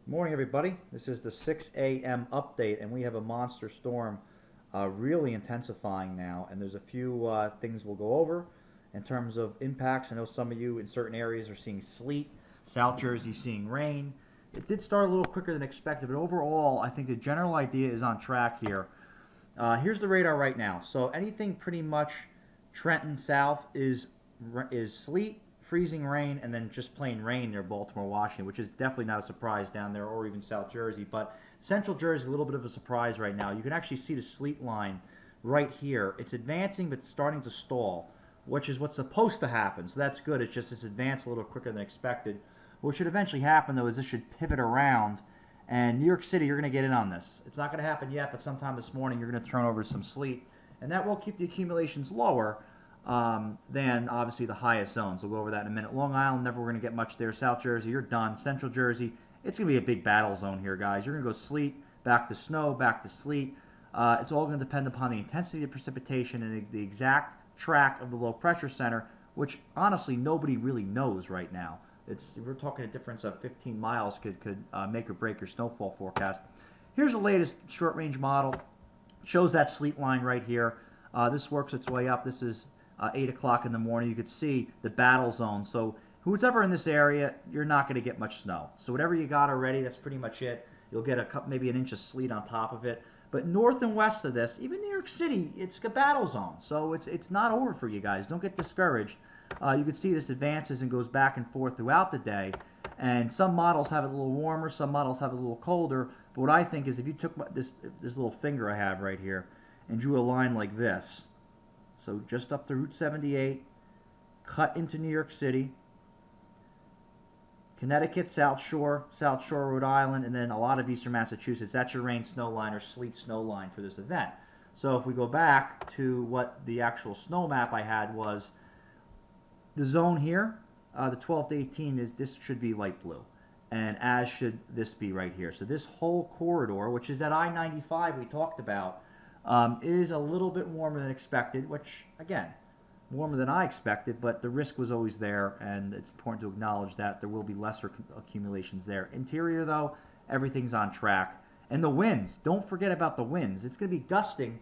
Morning, everybody. This is the 6 a.m. update, and we have a monster storm really intensifying now. And there's a few things we'll go over in terms of impacts. I know some of you in certain areas are seeing sleet, South Jersey seeing rain. It did start a little quicker than expected, but overall, I think the general idea is on track here. Here's the radar right now. So anything pretty much Trenton south is sleet, freezing rain, and then just plain rain near Baltimore, Washington, which is definitely not a surprise down there, or even South Jersey. But Central Jersey, a little bit of a surprise right now. You can actually see the sleet line right here. It's advancing, but starting to stall, which is what's supposed to happen. So that's good. It's just it's advanced a little quicker than expected. What should eventually happen, though, is this should pivot around, and New York City, you're going to get in on this. It's not going to happen yet, but sometime this morning, you're going to turn over some sleet, and that will keep the accumulations lower than obviously the highest zones. We'll go over that in a minute. Long Island, never going to get much there. South Jersey, you're done. Central Jersey, it's going to be a big battle zone here, guys. You're going to go sleet, back to snow, back to sleet. It's all going to depend upon the intensity of precipitation and the exact track of the low pressure center, which honestly nobody really knows right now. We're talking a difference of 15 miles could make or break your snowfall forecast. Here's the latest short range model. It shows that sleet line right here. This works its way up. This is 8 o'clock in the morning. You could see the battle zone. So who's ever in this area, you're not going to get much snow. So whatever you got already, that's pretty much it. You'll get maybe an inch of sleet on top of it. But north and west of this, even New York City, it's a battle zone. So it's not over for you guys. Don't get discouraged. You can see this advances and goes back and forth throughout the day. And some models have it a little warmer, some models have it a little colder. But what I think is if you took this little finger I have right here and drew a line like this, so just up to Route 78, cut into New York City, Connecticut, South Shore, Rhode Island, and then a lot of eastern Massachusetts. That's your rain snow line or sleet snow line for this event. So if we go back to what the actual snow map I had was, the zone here, the 12 to 18, this should be light blue. And as should this be right here. So this whole corridor, which is that I-95 we talked about, is a little bit warmer than expected, which, again, warmer than I expected, but the risk was always there, and it's important to acknowledge that there will be lesser accumulations there. Interior, though, everything's on track. And the winds, don't forget about the winds. It's going to be gusting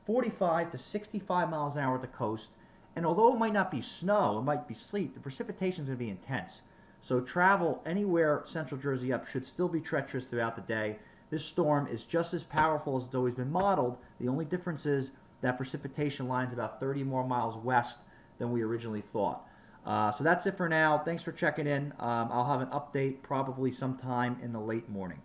45 to 65 miles an hour at the coast, and although it might not be snow, it might be sleet, the precipitation is going to be intense. So travel anywhere Central Jersey up should still be treacherous throughout the day. This storm is just as powerful as it's always been modeled. The only difference is that precipitation line's about 30 more miles west than we originally thought. So that's it for now. Thanks for checking in. I'll have an update probably sometime in the late morning.